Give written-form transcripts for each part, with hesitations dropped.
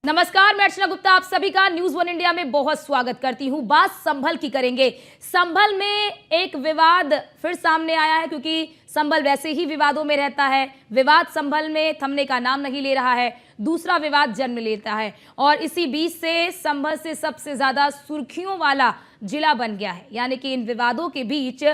नमस्कार, मैं अर्चना गुप्ता आप सभी का न्यूज वन इंडिया में बहुत स्वागत करती हूं। बात संभल की करेंगे। संभल में एक विवाद फिर सामने आया है, क्योंकि संभल वैसे ही विवादों में रहता है। विवाद संभल में थमने का नाम नहीं ले रहा है, दूसरा विवाद जन्म लेता है और इसी बीच से संभल से सबसे ज्यादा सुर्खियों वाला जिला बन गया है। यानी कि इन विवादों के बीच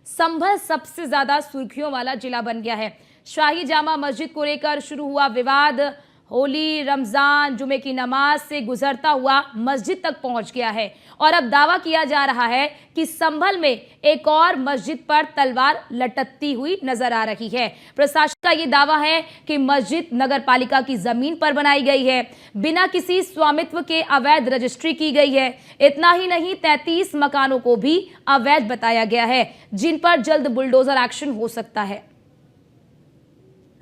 संभल सबसे ज्यादा सुर्खियों वाला जिला बन गया है। शाही जामा मस्जिद को लेकर शुरू हुआ विवाद होली, रमजान, जुमे की नमाज से गुजरता हुआ मस्जिद तक पहुंच गया है और अब दावा किया जा रहा है कि संभल में एक और मस्जिद पर तलवार लटकती हुई नजर आ रही है। प्रशासन का यह दावा है कि मस्जिद नगर पालिका की जमीन पर बनाई गई है, बिना किसी स्वामित्व के अवैध रजिस्ट्री की गई है। इतना ही नहीं, 33 मकानों को भी अवैध बताया गया है, जिन पर जल्द बुलडोजर एक्शन हो सकता है।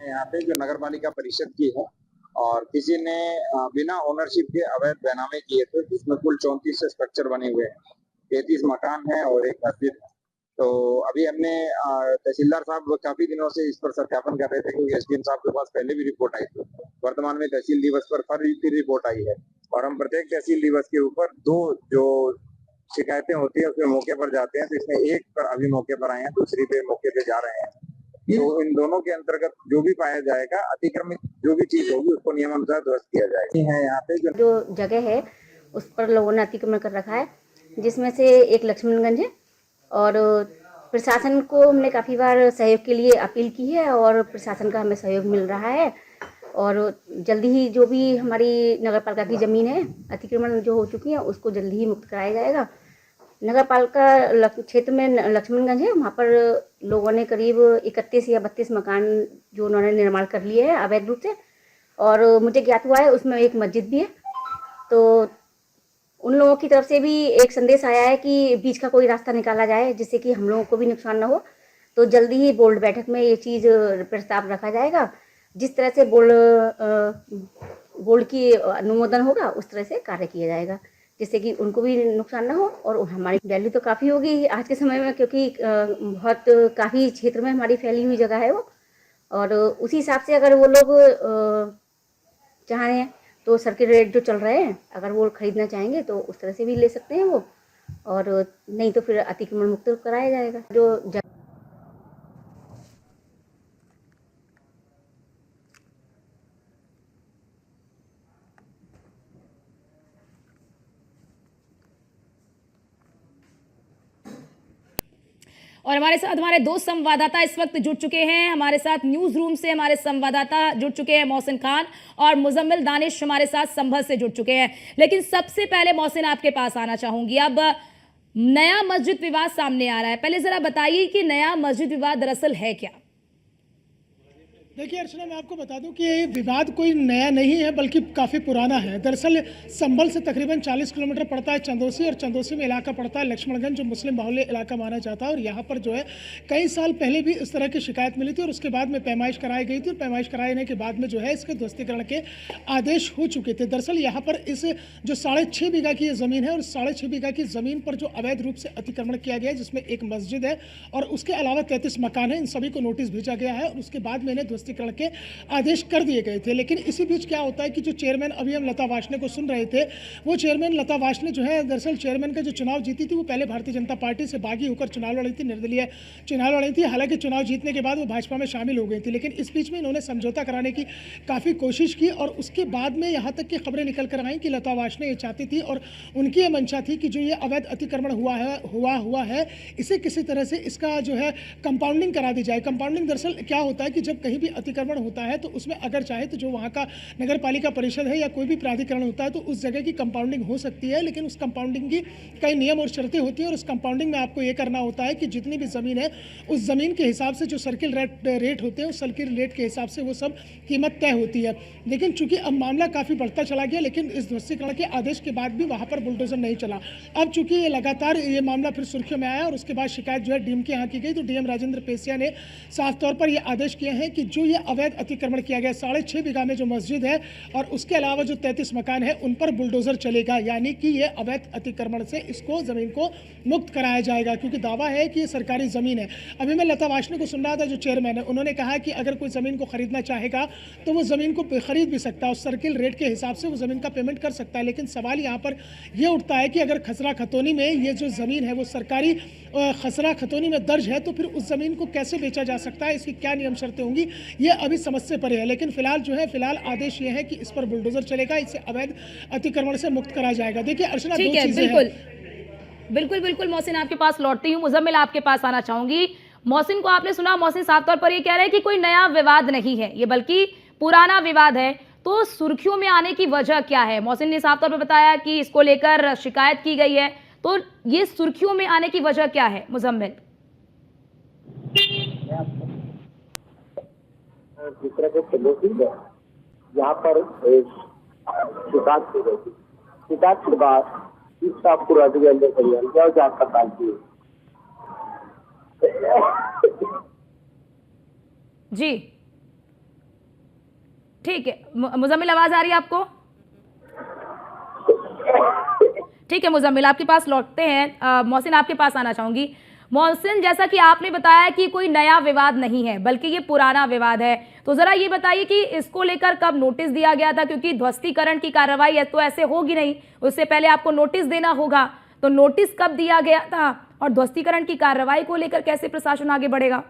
यहाँ पे जो नगर पालिका परिषद की है और किसी ने बिना ओनरशिप के अवैध बैनामे किए थे, जिसमें कुल 34 स्ट्रक्चर बने हुए हैं, 33 मकान है और एक मस्जिद है। तो अभी हमने तहसीलदार साहब काफी दिनों से इस पर सत्यापन कर रहे थे, क्योंकि एसडीएम साहब के पास पहले भी रिपोर्ट आई थी। वर्तमान में तहसील दिवस पर फिर रिपोर्ट आई है और हम प्रत्येक तहसील दिवस के ऊपर 2 जो शिकायतें होती है उसमें मौके पर जाते हैं। तो इसमें एक पर अभी मौके पर आए हैं, दूसरी पे मौके पे जा रहे हैं। तो इन दोनों के अंतर्गत जो भी पाया जाएगा, अतिक्रमित जो भी चीज होगी उसको नियमानुसार ध्वस्त किया जाएगा। है यहाँ पे जो जगह है उस पर लोगों ने अतिक्रमण कर रखा है, जिसमें से एक लक्ष्मणगंज है और प्रशासन को हमने काफ़ी बार सहयोग के लिए अपील की है और प्रशासन का हमें सहयोग मिल रहा है और जल्दी ही जो भी हमारी नगर पालिका की ज़मीन है अतिक्रमण जो हो चुकी है उसको जल्दी ही मुक्त कराया जाएगा। नगर पालिका क्षेत्र में लक्ष्मणगंज है, वहाँ पर लोगों ने करीब 31 या 32 मकान जो उन्होंने निर्माण कर लिए हैं अवैध रूप से, और मुझे ज्ञात हुआ है उसमें एक मस्जिद भी है। तो उन लोगों की तरफ से भी एक संदेश आया है कि बीच का कोई रास्ता निकाला जाए जिससे कि हम लोगों को भी नुकसान ना हो। तो जल्दी ही बोर्ड बैठक में ये चीज़ प्रस्ताव रखा जाएगा। जिस तरह से बोर्ड की अनुमोदन होगा उस तरह से कार्य किया जाएगा, जिससे कि उनको भी नुकसान ना हो और हमारी वैल्यू तो काफ़ी होगी आज के समय में, क्योंकि बहुत काफ़ी क्षेत्र में हमारी फैली हुई जगह है वो। और उसी हिसाब से अगर वो लोग चाहें तो सर्किट रेट जो चल रहे हैं अगर वो खरीदना चाहेंगे तो उस तरह से भी ले सकते हैं वो, और नहीं तो फिर अतिक्रमण मुक्त कराया जाएगा। जो और हमारे साथ हमारे 2 संवाददाता इस वक्त जुड़ चुके हैं। हमारे साथ न्यूज रूम से हमारे संवाददाता जुड़ चुके हैं, मोहसिन खान और मुजम्मिल दानिश हमारे साथ संभल से जुड़ चुके हैं। लेकिन सबसे पहले मोहसिन आपके पास आना चाहूंगी। अब नया मस्जिद विवाद सामने आ रहा है, पहले जरा बताइए कि नया मस्जिद विवाद दरअसल है क्या? देखिए अर्चना, मैं आपको बता दूं कि ये विवाद कोई नया नहीं है बल्कि काफ़ी पुराना है। दरअसल संभल से तकरीबन 40 किलोमीटर पड़ता है चंदौसी, और चंदौसी में इलाका पड़ता है लक्ष्मणगंज, जो मुस्लिम बाहुल्य इलाका माना जाता है। और यहाँ पर जो है कई साल पहले भी इस तरह की शिकायत मिली थी और उसके बाद में पैमाइश कराई गई थी और पैमाइश कराने के बाद में जो है इसके ध्वस्तीकरण के आदेश हो चुके थे। दरअसल यहाँ पर इस जो 6.5 बीघा की ज़मीन है और 6.5 बीघा की ज़मीन पर जो अवैध रूप से अतिक्रमण किया गया है, जिसमें एक मस्जिद है और उसके अलावा 33 मकान है, इन सभी को नोटिस भेजा गया है और उसके बाद में इन्हें ध्वस्तीकरण के आदेश कर दिए गए थे। लेकिन इसी बीच क्या होता है कि जो चेयरमैन अभी हम लता वार्ष्णेय को सुन रहे थे, वो चेयरमैन लता वार्ष्णेय जो है दरअसल चेयरमैन का जो चुनाव जीती थी वो पहले भारतीय जनता पार्टी से बागी होकर चुनाव लड़ी थी, निर्दलीय चुनाव लड़ी थी। हालांकि चुनाव जीतने के बाद वो भाजपा में शामिल हो गई थी, लेकिन इस बीच में इन्होंने समझौता कराने की काफ़ी कोशिश की और उसके बाद में यहाँ तक की खबरें निकल कर आई कि लता वार्ष्णेय ये चाहती थी और उनकी ये मंशा थी कि जो ये अवैध अतिक्रमण हुआ है इसे किसी तरह से इसका जो है कंपाउंडिंग करा दी जाए। कंपाउंडिंग दरअसल क्या होता है कि जब कहीं भी अतिक्रमण होता है तो उसमें अगर चाहे तो जो वहाँ का नगर पालिका परिषद है या कोई भी प्राधिकरण होता है तो उस जगह की कंपाउंडिंग हो सकती है, लेकिन उस कंपाउंडिंग की कई नियम और शर्तें होती हैं और उस कंपाउंडिंग में आपको ये करना होता है कि जितनी भी ज़मीन है उस ज़मीन के हिसाब से जो सर्किल रेट होते हैं उस सर्किल रेट के हिसाब से वो सब कीमत तय होती है। लेकिन चूंकि अब मामला काफ़ी बढ़ता चला गया, लेकिन इस ध्वस्तीकरण के आदेश के बाद भी वहाँ पर बुलडोजर नहीं चला। अब चूंकि ये लगातार ये मामला फिर सुर्खियों में आया और उसके बाद शिकायत जो है डीएम के यहाँ की गई, तो डीएम राजेंद्र पेसिया ने साफ तौर पर यह आदेश किए हैं कि जो ये अवैध अतिक्रमण किया गया 6.5 बीघा में जो मस्जिद है और उसके अलावा जो 33 मकान है उन पर बुलडोजर चलेगा, यानी कि ये अवैध अतिक्रमण से इसको ज़मीन को मुक्त कराया जाएगा, क्योंकि दावा है कि ये सरकारी ज़मीन है। अभी मैं लता वार्ष्णेय को सुन रहा था जो चेयरमैन है, उन्होंने कहा कि अगर कोई ज़मीन को खरीदना चाहेगा तो वो ज़मीन को खरीद भी सकता है, उस सर्किल रेट के हिसाब से वो ज़मीन का पेमेंट कर सकता है। लेकिन सवाल यहाँ पर ये उठता है कि अगर खसरा खतौनी में ये जो ज़मीन है वो सरकारी खसरा खतौनी में दर्ज है तो फिर उस ज़मीन को कैसे बेचा जा सकता है, इसकी क्या नियम शर्तें होंगी, ये अभी समझ से परे है। लेकिन फिलहाल आदेश ये है कि इस पर बुलडोजर चलेगा, इससे अवैध अतिक्रमण से मुक्त कराया जाएगा। देखिए अर्चना, ठीक है, बिल्कुल मोहसिन आपके पास लौटती हूँ। मुजम्मिल आपके पास आना चाहूंगी। मोहसिन को आपने सुना, मोहसिन साफ तौर पर ये कह रहे हैं कि कोई नया विवाद नहीं है, ये बल्कि पुराना विवाद है। तो सुर्खियों में आने की वजह क्या है? मोहसिन ने साफ तौर पर बताया कि इसको लेकर शिकायत की गई है, तो ये सुर्खियों में आने की वजह क्या है? मुजम्मिल, जिस तरह के सदस्य यहाँ पर शिकायत की गई थी, शिकायत के बाद इसका पूरा अंदर जांच पड़ताल की जी ठीक है। मुजम्मिल, आवाज आ रही है आपको? ठीक है मुजम्मिल, आपके पास लौटते हैं। मोहसिन आपके पास आना चाहूंगी। मोहसिन, जैसा कि आपने बताया कि कोई नया विवाद नहीं है बल्कि ये पुराना विवाद है, तो जरा ये बताइए कि इसको लेकर कब नोटिस दिया गया था? क्योंकि ध्वस्तीकरण की कार्रवाई है तो ऐसे होगी नहीं, उससे पहले आपको नोटिस देना होगा, तो नोटिस कब दिया गया था और ध्वस्तीकरण की कार्रवाई को लेकर कैसे प्रशासन आगे बढ़ेगा?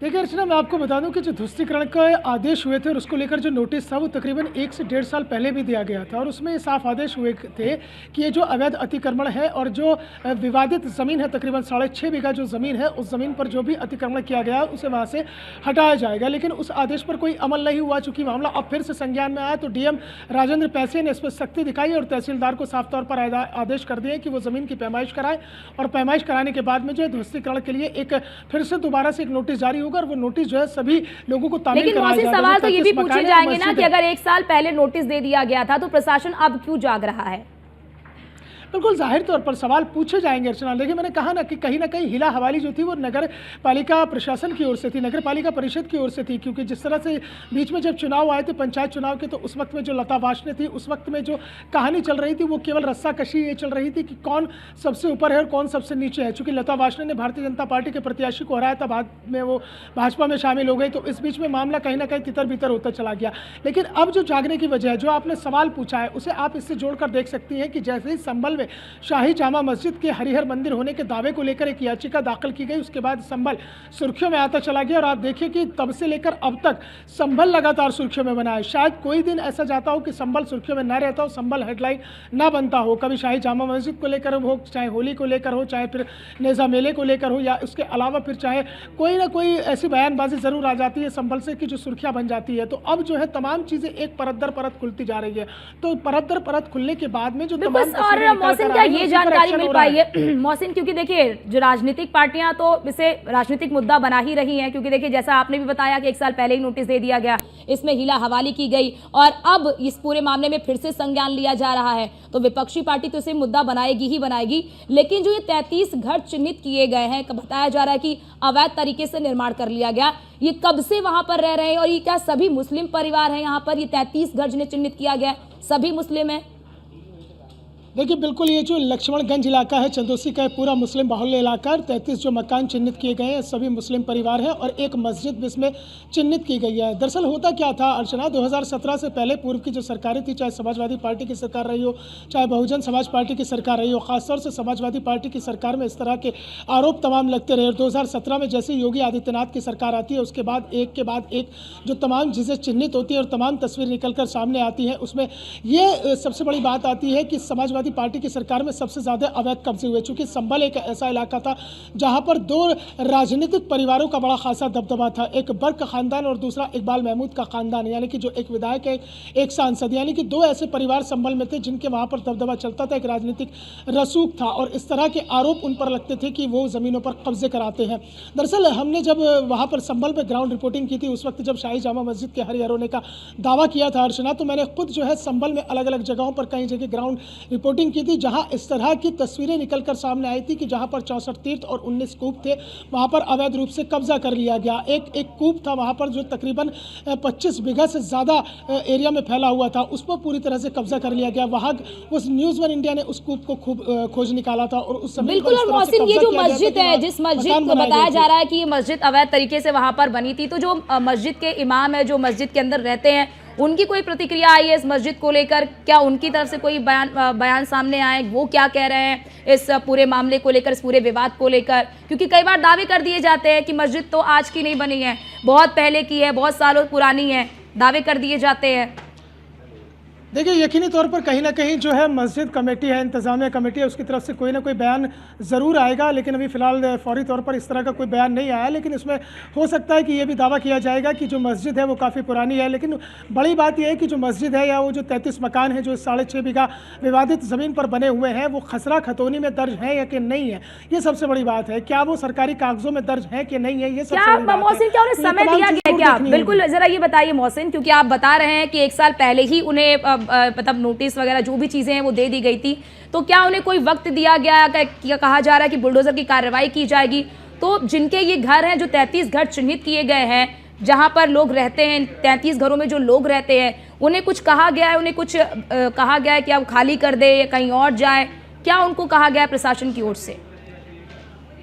देखिए अर्चना, मैं आपको बता दूं कि जो ध्वस्तीकरण का आदेश हुए थे और उसको लेकर जो नोटिस था वो तकरीबन 1 से 1.5 साल पहले भी दिया गया था, और उसमें साफ आदेश हुए थे कि ये जो अवैध अतिक्रमण है और जो विवादित ज़मीन है तकरीबन 6.5 बीघा जो ज़मीन है, उस ज़मीन पर जो भी अतिक्रमण किया गया उसे वहाँ से हटाया जाएगा। लेकिन उस आदेश पर कोई अमल नहीं हुआ। चूँकि मामला अब फिर से संज्ञान में आया तो DM राजेंद्र पैसे ने इस पर सख्ती दिखाई और तहसीलदार को साफ तौर पर आदेश कर दिए कि वो ज़मीन की पैमाइश कराए, और पैमाइश कराने के बाद में जो है ध्वस्तीकरण के लिए एक फिर से दोबारा से एक नोटिस जारी होगा और वो नोटिस जो है सभी लोगों को तामील कराया जाएगा। लेकिन सवाल तो ये भी पूछे जाएंगे ना कि अगर 1 साल पहले नोटिस दे दिया गया था तो प्रशासन अब क्यों जाग रहा है? बिल्कुल जाहिर तौर पर सवाल पूछे जाएंगे अर्चना। देखिए मैंने कहा ना कि कहीं ना कहीं हिला हवाली जो थी वो नगर पालिका प्रशासन की ओर से थी, नगर पालिका परिषद की ओर से थी, क्योंकि जिस तरह से बीच में जब चुनाव आए थे पंचायत चुनाव के, तो उस वक्त में जो लता वार्ष्णेय थी, उस वक्त में जो कहानी चल रही थी वो केवल रस्सा कशी ये चल रही थी कि कौन सबसे ऊपर है और कौन सबसे नीचे है। चूँकि लता वार्ष्णेय ने भारतीय जनता पार्टी के प्रत्याशी को हराया था, बाद में वो भाजपा में शामिल हो गई, तो इस बीच में मामला कहीं ना कहीं तितर बितर होता चला गया। लेकिन अब जो जागने की वजह है, जो आपने सवाल पूछा है, उसे आप इससे जोड़कर देख सकती हैं कि जैसे ही संभल में शाही जामा मस्जिद के हरिहर मंदिर होने के दावे को लेकर एक याचिका दाखिल की गई, उसके बाद संभल सुर्खियों में आता चला गया। और आप देखिए कि तब से लेकर अब तक संभल लगातार सुर्खियों में बना है। शायद कोई दिन ऐसा जाता हो कि संभल सुर्खियों में ना रहता हो, संभल हेडलाइन ना बनता हो। कभी शाही जामा मस्जिद को लेकर हो, चाहे होली को लेकर हो, चाहे फिर नेज़ा मेले को लेकर हो, या उसके अलावा फिर चाहे कोई ना कोई ऐसी बयानबाजी ज़रूर आ जाती है संभल से कि जो सुर्खियाँ बन जाती है। तो अब जो है तमाम चीज़ें एक परत दर परत खुलती जा रही है, तो परत दर परत खुलने के बाद में जो जानकारी मिल पाई है मोहसिन, क्योंकि देखिए जो राजनीतिक पार्टियां तो इसे राजनीतिक मुद्दा बना ही रही हैं, क्योंकि देखिए जैसा आपने भी बताया कि 1 साल पहले ही नोटिस दे दिया गया, इसमें हीला हवाली की गई और अब इस पूरे मामले में फिर से संज्ञान लिया जा रहा है, तो विपक्षी पार्टी तो इसे मुद्दा बनाएगी ही बनाएगी। लेकिन जो ये 33 घर चिन्हित किए गए हैं, बताया जा रहा है कि अवैध तरीके से निर्माण कर लिया गया, ये कब से वहां पर रह रहे हैं और ये क्या सभी मुस्लिम परिवार हैं यहाँ पर? ये 33 घर जिन्हें चिन्हित किया गया सभी मुस्लिम हैं? देखिए बिल्कुल, ये जो लक्ष्मणगंज इलाका है चंदोसी का पूरा मुस्लिम बाहुल्य इलाका है। 33 जो मकान चिन्हित किए गए हैं सभी मुस्लिम परिवार हैं और एक मस्जिद भी इसमें चिन्हित की गई है। दरअसल होता क्या था अर्चना, 2017 से पहले पूर्व की जो सरकारें थी, चाहे समाजवादी पार्टी की सरकार रही हो, चाहे बहुजन समाज पार्टी की सरकार रही हो, खासतौर से समाजवादी पार्टी की सरकार में इस तरह के आरोप तमाम लगते रहे। और 2017 में जैसे योगी आदित्यनाथ की सरकार आती है, उसके बाद एक जो तमाम चीज़ें चिन्हित होती हैं और तमाम तस्वीर निकल कर सामने आती हैं, उसमें ये सबसे बड़ी बात आती है कि समाजवादी पार्टी की सरकार में सबसे ज्यादा अवैध कब्जे हुए। चूंकि संभल एक ऐसा इलाका था जहां पर 2 राजनीतिक परिवारों का बड़ा खासा दबदबा था, एक बर्क खानदान और दूसरा इकबाल महमूद का खानदान, यानी कि जो एक विधायक है एक सांसद, यानी कि 2 ऐसे परिवार संभल में थे जिनके वहां पर दबदबा चलता था, एक राजनीतिक रसूख था और इस तरह के आरोप उन पर लगते थे कि वो जमीनों पर कब्जे कराते हैं। दरअसल हमने जब वहां पर संभल में ग्राउंड रिपोर्टिंग की थी, उस वक्त जब शाही जामा मस्जिद के हरिहर होने का दावा किया था अर्चना, तो मैंने खुद जो है संभल में अलग अलग जगहों पर कई जगह ग्राउंड रिपोर्टिंग रिपोर्टिंग की थी, जहां इस तरह की तस्वीरें निकलकर सामने आई थी कि जहां पर 64 तीर्थ और 19 कूप थे, वहां पर अवैध रूप से कब्जा कर लिया गया। एक कूप था वहां पर जो तकरीबन 25 बीघा से ज़्यादा एरिया में फैला हुआ था, उस पर पूरी तरह से कब्जा कर लिया गया। वहां उस न्यूज़ वन इंडिया ने उस कूप को खूब खोज निकाला था और उस समय बिल्कुल। और मोहसिन, ये जो मस्जिद है, जिस मस्जिद को बताया जा रहा है कि ये मस्जिद अवैध तरीके से वहां पर बनी थी, तो जो मस्जिद के इमाम है, जो मस्जिद के अंदर रहते हैं, उनकी कोई प्रतिक्रिया आई है इस मस्जिद को लेकर? क्या उनकी तरफ से कोई बयान सामने आए? वो क्या कह रहे हैं इस पूरे मामले को लेकर, इस पूरे विवाद को लेकर? क्योंकि कई बार दावे कर दिए जाते हैं कि मस्जिद तो आज की नहीं बनी है, बहुत पहले की है, बहुत सालों पुरानी है, दावे कर दिए जाते हैं। देखिए, यकीनी तौर पर कहीं ना कहीं जो है मस्जिद कमेटी है, इंतज़ामिया कमेटी है, उसकी तरफ से कोई ना कोई बयान ज़रूर आएगा, लेकिन अभी फ़िलहाल फौरी तौर पर इस तरह का कोई बयान नहीं आया। लेकिन इसमें हो सकता है कि ये भी दावा किया जाएगा कि जो मस्जिद है वो काफ़ी पुरानी है। लेकिन बड़ी बात यह है कि जो मस्जिद है या वो जो 33 मकान है जो 6.5 बीघा विवादित ज़मीन पर बने हुए हैं, वो खसरा खतौनी में दर्ज है या कि नहीं है, ये सबसे बड़ी बात है। क्या वो सरकारी कागजों में दर्ज है कि नहीं है, ये सबसे बड़ी बात है। मोहसिन, क्या उन्हें समय दिया गया क्या? बिल्कुल, जरा ये बताइए मोहसिन, क्योंकि आप बता रहे हैं कि 1 साल पहले ही उन्हें मतलब नोटिस वगैरह जो भी चीजें हैं वो दे दी गई थी, तो क्या उन्हें कोई वक्त दिया गया? कहा जा रहा है कि बुलडोजर की कार्रवाई की जाएगी, तो जिनके ये घर हैं, जो 33 घर चिन्हित किए गए हैं जहां पर लोग रहते हैं, 33 घरों में जो लोग रहते हैं, उन्हें कुछ कहा गया है? उन्हें कुछ कहा गया है कि आप खाली कर दे या कहीं और जाए? क्या उनको कहा गया है प्रशासन की ओर से?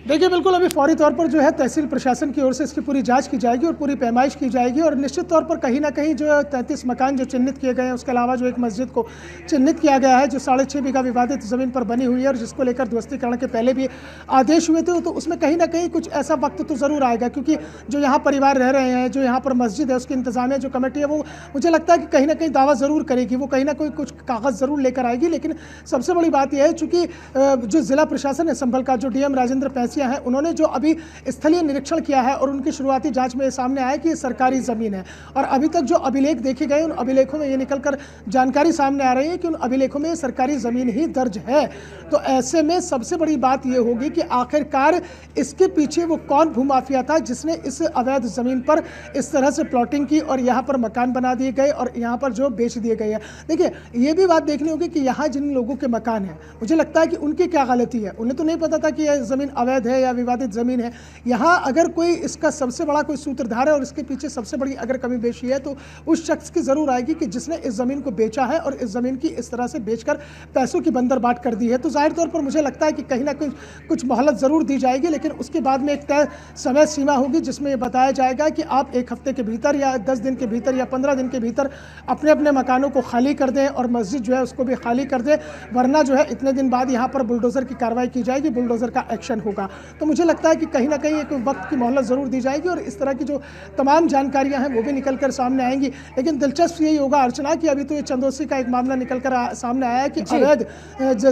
देखिए, बिल्कुल अभी फौरी तौर पर जो है तहसील प्रशासन की ओर से इसकी पूरी जांच की जाएगी और पूरी पैमाइश की जाएगी। और निश्चित तौर पर कहीं ना कहीं जो 33 मकान जो चिन्हित किए गए हैं, उसके अलावा जो एक मस्जिद को चिन्हित किया गया है जो 6.5 बीघा विवादित ज़मीन पर बनी हुई है और जिसको लेकर ध्वस्तीकरण के पहले भी आदेश हुए थे, तो उसमें कहीं ना कहीं कुछ ऐसा वक्त तो ज़रूर आएगा, क्योंकि जो यहाँ परिवार रह रहे हैं, जो यहाँ पर मस्जिद है, उसकी इंतज़ामिया जो कमेटी है, वो मुझे लगता है कि कहीं ना कहीं दावा ज़रूर करेगी, वो कहीं ना कोई कुछ कागज़ ज़रूर लेकर आएगी। लेकिन सबसे बड़ी बात यह है, चूँकि जो ज़िला प्रशासन है संभल का, जो DM राजेंद्र पैसिया हैं, उन्होंने जो अभी स्थलीय निरीक्षण किया है और उनकी शुरुआती जांच में सामने आया कि ये सरकारी ज़मीन है। और अभी तक जो अभिलेख देखे गए, उन अभिलेखों में ये निकलकर जानकारी सामने आ रही है कि उन अभिलेखों में सरकारी ज़मीन ही दर्ज है। तो ऐसे में सबसे बड़ी बात ये होगी कि आखिरकार इसके पीछे वो कौन भूमाफिया था जिसने इस अवैध ज़मीन पर इस तरह से प्लॉटिंग की और यहाँ पर मकान बना दिए गए और यहाँ पर जो बेच दिए गए हैं। देखिए, ये भी बात देखनी होगी कि यहाँ जिन लोगों के मकान हैं, मुझे लगता है कि उनकी क्या गलती है। उन्हें तो नहीं पता था कि यह ज़मीन अवैध है या विवादित ज़मीन है। यहाँ अगर कोई इसका सबसे बड़ा कोई सूत्रधार है और इसके पीछे सबसे बड़ी अगर कमी बेशी है, तो उस शख्स की ज़रूर आएगी कि जिसने इस ज़मीन को बेचा है और इस ज़मीन की इस तरह से बेचकर पैसों की बंदरबाट कर दी है। तो जाहिर तौर पर मुझे लगता है कि कहीं ना कहीं कुछ मोहलत ज़रूर दी जाएगी, लेकिन उसके बाद में एक तय समय सीमा होगी जिसमें यह बताया जाएगा कि आप 1 हफ्ते के भीतर या 10 दिन के भीतर या 15 दिन के भीतर अपने अपने मकानों को खाली कर दें और मस्जिद जो है उसको भी खाली कर दें, वरना जो है इतने दिन बाद यहाँ पर बुलडोज़र की कार्रवाई की जाएगी, बुलडोज़र का एक्शन होगा। तो मुझे लगता है कि कहीं ना कहीं एक वक्त की मोहलत ज़रूर दी जाएगी और इस तरह की जो तमाम जानकारियां हैं वो भी निकल कर सामने आएंगी। लेकिन दिलचस्प यही होगा अर्चना कि अभी तो ये चंदौसी का एक मामला निकल कर सामने आया है कि अवैध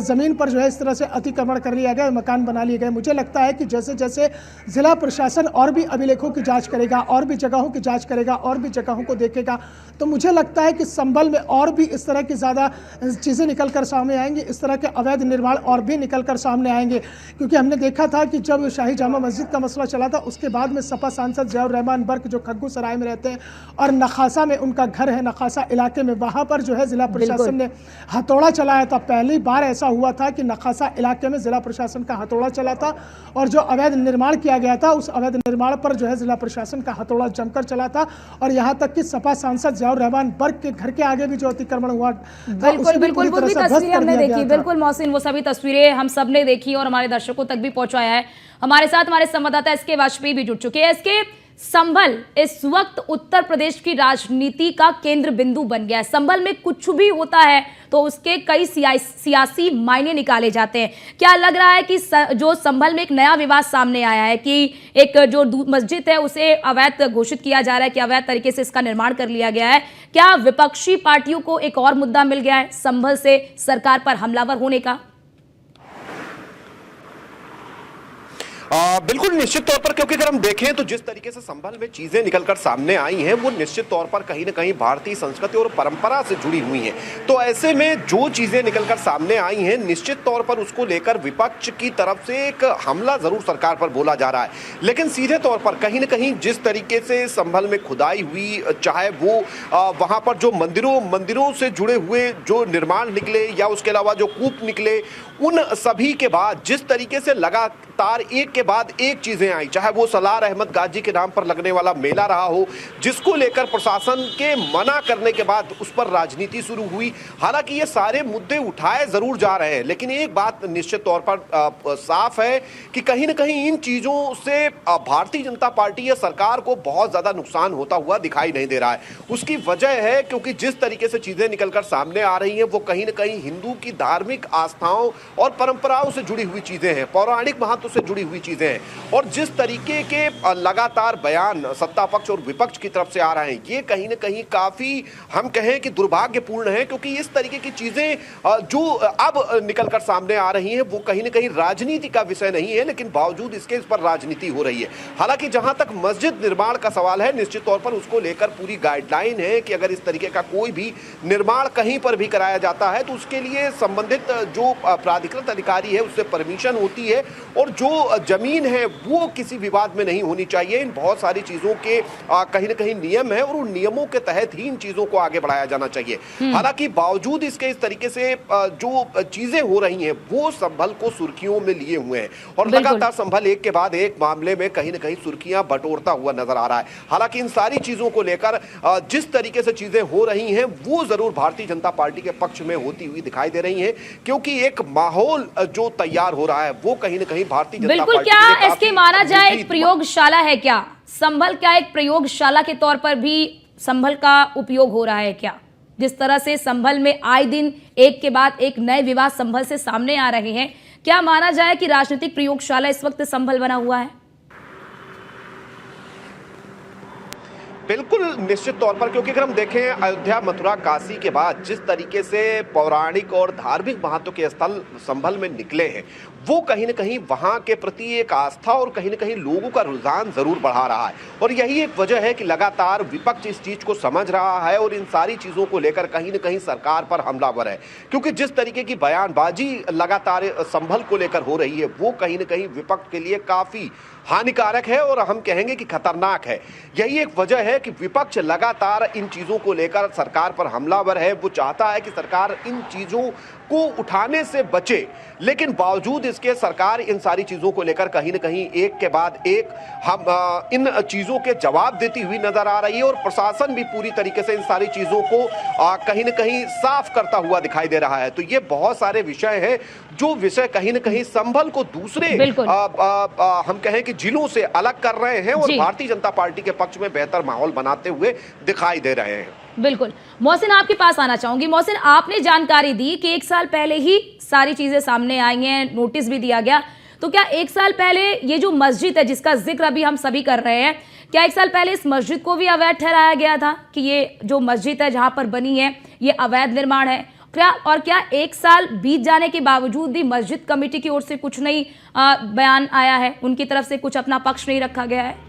ज़मीन पर जो है इस तरह से अतिक्रमण कर लिया गया, मकान बना लिए गए। मुझे लगता है कि जैसे जैसे ज़िला प्रशासन और भी अभिलेखों की जाँच करेगा, और भी जगहों की जाँच करेगा, और भी जगहों को देखेगा, तो मुझे लगता है कि संभल में और भी इस तरह की ज़्यादा चीज़ें निकल कर सामने आएंगी, इस तरह के अवैध निर्माण और भी निकल कर सामने आएंगे। क्योंकि हमने देखा था कि जब शाही जामा मस्जिद का मसला चला था, उसके बाद में सपा सांसद ज़ियाउर रहमान बर्क जो खग्गू सराय में रहते हैं और नखासा में उनका घर है, नखासा इलाके में, वहाँ पर जो है ज़िला प्रशासन ने हथौड़ा चलाया था। पहली बार ऐसा हुआ था कि नखासा इलाके में ज़िला प्रशासन का हथौड़ा चला था और जो अवैध निर्माण किया गया था, उस अवैध निर्माण पर जो है ज़िला प्रशासन का हथौड़ा जमकर चला था। और यहाँ तक कि सपा सांसद ज़ियाउर रहमान बर्क के घर के आगे भी जो अतिक्रमण हुआ, बिल्कुल वो भी तस्वीरें हमने देखी। बिल्कुल मोहसिन, वो सभी तस्वीरें हम सब ने देखी और हमारे दर्शकों तक भी पहुंचाया है। हमारे साथ हमारे संवाददाता SK वाजपेयी भी जुड़ चुके हैं। SK, संभल इस वक्त उत्तर प्रदेश की राजनीति का केंद्र बिंदु बन गया है। संभल में कुछ भी होता है तो उसके कई सियासी मायने निकाले जाते हैं। क्या लग रहा है कि जो संभल में एक नया विवाद सामने आया है कि एक जो मस्जिद है उसे अवैध घोषित किया जा रहा है कि अवैध तरीके से इसका निर्माण कर लिया गया है, क्या विपक्षी पार्टियों को एक और मुद्दा मिल गया है संभल से सरकार पर हमलावर होने का? बिल्कुल निश्चित तौर पर, क्योंकि अगर हम देखें तो जिस तरीके से संभल में चीजें निकलकर सामने आई हैं वो निश्चित तौर पर कहीं ना कहीं भारतीय संस्कृति और परंपरा से जुड़ी हुई हैं। तो ऐसे में जो चीजें निकलकर सामने आई हैं निश्चित तौर पर उसको लेकर विपक्ष की तरफ से एक हमला जरूर सरकार पर बोला जा रहा है, लेकिन सीधे तौर पर कहीं ना कहीं जिस तरीके से संभल में खुदाई हुई, चाहे वो वहां पर जो मंदिरों से जुड़े हुए जो निर्माण निकले या उसके अलावा जो कूप निकले, उन सभी के बाद जिस तरीके से लगातार एक के बाद एक चीजें आई, चाहे वो सलार अहमद गाजी के नाम पर लगने वाला मेला रहा हो, जिसको लेकर प्रशासन के मना करने के बाद उस पर राजनीति शुरू हुई। हालांकि ये सारे मुद्दे उठाए जरूर जा रहे हैं, लेकिन एक बात निश्चित तौर पर साफ है कि कहीं ना कहीं इन चीजों से भारतीय जनता पार्टी या सरकार को बहुत ज्यादा नुकसान होता हुआ दिखाई नहीं दे रहा है। उसकी वजह है क्योंकि जिस तरीके से चीजें निकलकर सामने आ रही हैं वो कहीं ना कहीं हिंदू की धार्मिक आस्थाओं और परंपराओं से जुड़ी हुई चीजें हैं, पौराणिक महत्व से जुड़ी हुई चीजें हैं। और जिस तरीके के लगातार बयान सत्ता पक्ष और विपक्ष की तरफ से आ रहे हैं ये कहीं ना कहीं काफी हम कहें कि दुर्भाग्यपूर्ण है, क्योंकि इस तरीके की चीजें जो अब निकलकर सामने आ रही हैं वो कहीं ना कहीं राजनीति का विषय नहीं है, लेकिन बावजूद इसके इस पर राजनीति हो रही है। हालांकि जहां तक मस्जिद निर्माण का सवाल है निश्चित तौर पर उसको लेकर पूरी गाइडलाइन है कि अगर इस तरीके का कोई भी निर्माण कहीं पर भी कराया जाता है तो उसके लिए संबंधित जो प्राधिकृत अधिकारी है उससे परमिशन होती है और जो जमीन है वो किसी विवाद में नहीं होनी चाहिए। इन बहुत सारी चीजों के कहीं ना कहीं नियम है और उन नियमों के तहत ही इन चीजों को आगे बढ़ाया जाना चाहिए। हालांकि बावजूद इसके इस तरीके से जो चीजें हो रही हैं वो संभल को सुर्खियों में लिए हुए हैं और लगातार संभल एक के बाद एक मामले में कहीं ना कहीं सुर्खियां बटोरता हुआ नजर आ रहा है। हालांकि इन सारी चीजों को लेकर जिस तरीके से चीजें हो रही हैं वो जरूर भारतीय जनता पार्टी के पक्ष में होती हुई दिखाई दे रही हैं, क्योंकि एक माहौल जो तैयार हो रहा है वो कहीं ना कहीं भारतीय जनता बिल्कुल। पार्टी क्या इसके माना जाए एक प्रयोगशाला है क्या संभल? क्या एक प्रयोगशाला के तौर पर भी संभल का उपयोग हो रहा है क्या? जिस तरह से संभल में आए दिन एक के बाद एक नए विवाद संभल से सामने आ रहे हैं, क्या माना जाए कि राजनीतिक प्रयोगशाला इस वक्त संभल बना हुआ है? बिल्कुल निश्चित तौर पर, क्योंकि अगर हम देखें अयोध्या, मथुरा, काशी के बाद जिस तरीके से पौराणिक और धार्मिक महत्व के स्थल संभल में निकले हैं वो कहीं ना कहीं वहां के प्रति एक आस्था और कहीं ना कहीं लोगों का रुझान जरूर बढ़ा रहा है। और यही एक वजह है कि लगातार विपक्ष इस चीज को समझ रहा है और इन सारी चीजों को लेकर कहीं ना कहीं सरकार पर हमलावर है, क्योंकि जिस तरीके की बयानबाजी लगातार संभल को लेकर हो रही है वो कहीं ना कहीं विपक्ष के लिए काफी हानिकारक है और हम कहेंगे कि खतरनाक है। यही एक वजह है कि विपक्ष लगातार इन चीजों को लेकर सरकार पर हमलावर है। वो चाहता है कि सरकार इन चीजों को उठाने से बचे, लेकिन बावजूद इसके सरकार इन सारी चीजों को लेकर कहीं ना कहीं एक के बाद एक हम इन चीजों के जवाब देती हुई नजर आ रही है और प्रशासन भी पूरी तरीके से इन सारी चीजों को कहीं ना कहीं साफ करता हुआ दिखाई दे रहा है। तो ये बहुत सारे विषय हैं जो विषय कहीं ना कहीं संभल को दूसरे हम कहें कि जिलों से अलग कर रहे हैं और भारतीय जनता पार्टी के पक्ष में बेहतर माहौल बनाते हुए दिखाई दे रहे हैं। बिल्कुल। मोहसिन, आपके पास आना चाहूंगी। मोहसिन, आपने जानकारी दी कि 1 साल पहले ही सारी चीजें सामने आई हैं, नोटिस भी दिया गया, तो क्या 1 साल पहले ये जो मस्जिद है जिसका जिक्र अभी हम सभी कर रहे हैं, क्या 1 साल पहले इस मस्जिद को भी अवैध ठहराया गया था कि ये जो मस्जिद है जहां पर बनी है ये अवैध निर्माण है? क्या 1 साल बीत जाने के बावजूद भी मस्जिद कमेटी की ओर से कुछ नहीं बयान आया है, उनकी तरफ से कुछ अपना पक्ष नहीं रखा गया है?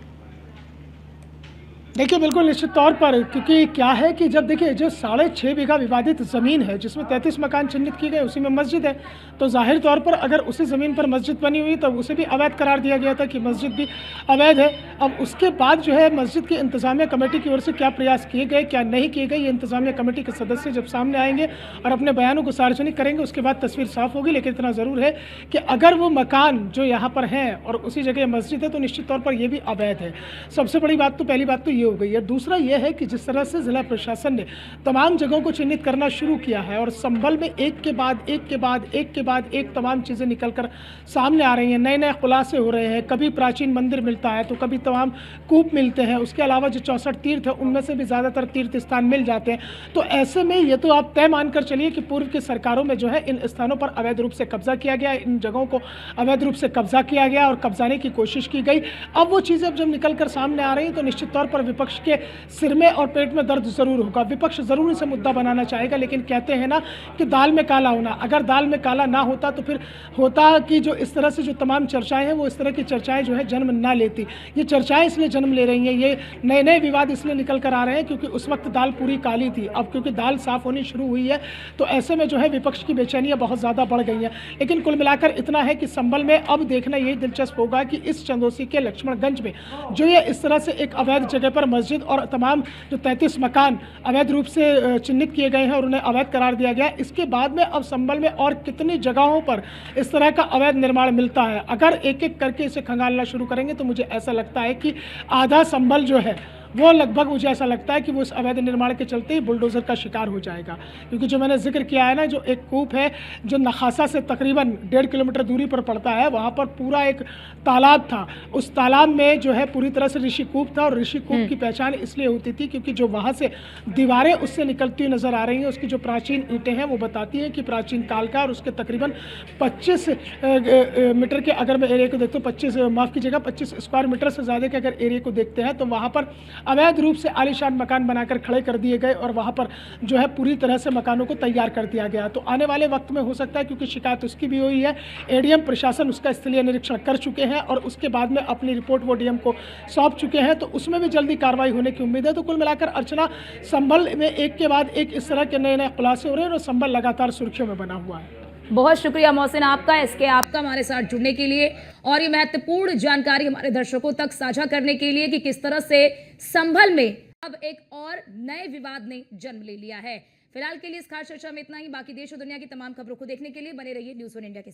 देखिए बिल्कुल निश्चित तौर पर, क्योंकि क्या है कि जब देखिए जो 6.5 बीघा विवादित ज़मीन है जिसमें 33 मकान चिन्हित किए गए उसी में मस्जिद है, तो जाहिर तौर पर अगर उसी ज़मीन पर मस्जिद बनी हुई तब उसे भी अवैध करार दिया गया था कि मस्जिद भी अवैध है। अब उसके बाद जो है मस्जिद की इंतज़ामिया कमेटी की ओर से क्या प्रयास किए गए क्या नहीं किए गए, ये इंतज़ामिया कमेटी के सदस्य जब सामने आएंगे और अपने बयानों को सार्वजनिक करेंगे उसके बाद तस्वीर साफ होगी। लेकिन इतना ज़रूर है कि अगर वो मकान जो यहाँ पर हैं और उसी जगह मस्जिद है तो निश्चित तौर पर यह भी अवैध है। सबसे बड़ी बात तो पहली बात तो ये हो गई है। दूसरा यह है कि जिस तरह से जिला प्रशासन ने तमाम जगहों को चिन्हित करना शुरू किया है और संभल में एक के बाद एक तमाम चीज़ें निकलकर सामने आ रही हैं, नए नए खुलासे हो रहे हैं। कभी प्राचीन मंदिर मिलता है तो कभी तमाम कूप मिलते हैं, उसके अलावा जो 64 तीर्थ है उनमें से भी ज़्यादातर तीर्थ स्थान मिल जाते हैं। तो ऐसे में ये तो आप तय मानकर चलिए कि पूर्व की सरकारों में जो है इन स्थानों पर अवैध रूप से कब्जा किया गया, इन जगहों को अवैध रूप से कब्जा किया गया और कब्जाने की कोशिश की गई। अब वो चीज़ें अब जब निकल कर सामने आ रही हैं तो निश्चित तौर पर विपक्ष के सिर में और पेट में दर्द जरूर होगा। विपक्ष जरूर इसे मुद्दा बनाना चाहेगा, लेकिन कहते हैं ना कि दाल में काला होना, अगर दाल में काला ना होता तो फिर होता कि जो इस तरह से जो तमाम चर्चाएं हैं वो इस तरह की चर्चाएं जो है जन्म ना लेती। ये चर्चाएं इसलिए जन्म ले रही हैं, ये नए नए विवाद इसलिए निकल कर आ रहे हैं क्योंकि उस वक्त दाल पूरी काली थी। अब क्योंकि दाल साफ होनी शुरू हुई है तो ऐसे में जो है विपक्ष की बेचैनियां बहुत ज़्यादा बढ़ गई हैं। लेकिन कुल मिलाकर इतना है कि संभल में अब देखना यही दिलचस्प होगा कि इस चंदौसी के लक्ष्मणगंज में जो ये इस तरह से एक अवैध जगह पर मस्जिद और तमाम जो 33 मकान अवैध रूप से चिन्हित किए गए हैं और उन्हें अवैध करार दिया गया है, इसके बाद में अब संभल में और कितनी जगहों पर इस तरह का अवैध निर्माण मिलता है। अगर एक एक करके इसे खंगालना शुरू करेंगे तो मुझे ऐसा लगता है कि आधा संभल जो है वो लगभग मुझे ऐसा लगता है कि वो इस अवैध निर्माण के चलते ही बुलडोज़र का शिकार हो जाएगा। क्योंकि जो मैंने जिक्र किया है ना, जो एक कूप है जो नखासा से तकरीबन 1.5 किलोमीटर दूरी पर पड़ता है, वहाँ पर पूरा एक तालाब था। उस तालाब में जो है पूरी तरह से ऋषि कूप था और ऋषि कूप की पहचान इसलिए होती थी क्योंकि जो वहाँ से दीवारें उससे निकलती हुई नज़र आ रही हैं, उसकी जो प्राचीन ईंटें हैं वो बताती हैं कि प्राचीन काल का, और उसके तकरीबन 25 मीटर के अगर मैं एरिया को देखता हूँ, 25 स्क्वायर मीटर से ज़्यादा के अगर एरिया को देखते हैं तो वहाँ पर अवैध रूप से आलीशान मकान बनाकर खड़े कर दिए गए और वहाँ पर जो है पूरी तरह से मकानों को तैयार कर दिया गया। तो आने वाले वक्त में हो सकता है, क्योंकि शिकायत उसकी भी हुई है, एडीएम प्रशासन उसका स्थलीय निरीक्षण कर चुके हैं और उसके बाद में अपनी रिपोर्ट वो डीएम को सौंप चुके हैं, तो उसमें भी जल्दी कार्रवाई होने की उम्मीद है। तो कुल मिलाकर अर्चना, संभल में एक के बाद एक इस तरह के नए नए खुलासे हो रहे हैं और संभल लगातार सुर्खियों में बना हुआ है। बहुत शुक्रिया मोहसिन आपका, इसके आपका हमारे साथ जुड़ने के लिए और ये महत्वपूर्ण जानकारी हमारे दर्शकों तक साझा करने के लिए कि किस तरह से संभल में अब एक और नए विवाद ने जन्म ले लिया है। फिलहाल के लिए इस खास चर्चा में इतना ही। बाकी देश और दुनिया की तमाम खबरों को देखने के लिए बने रहिए न्यूज़ 1 इंडिया के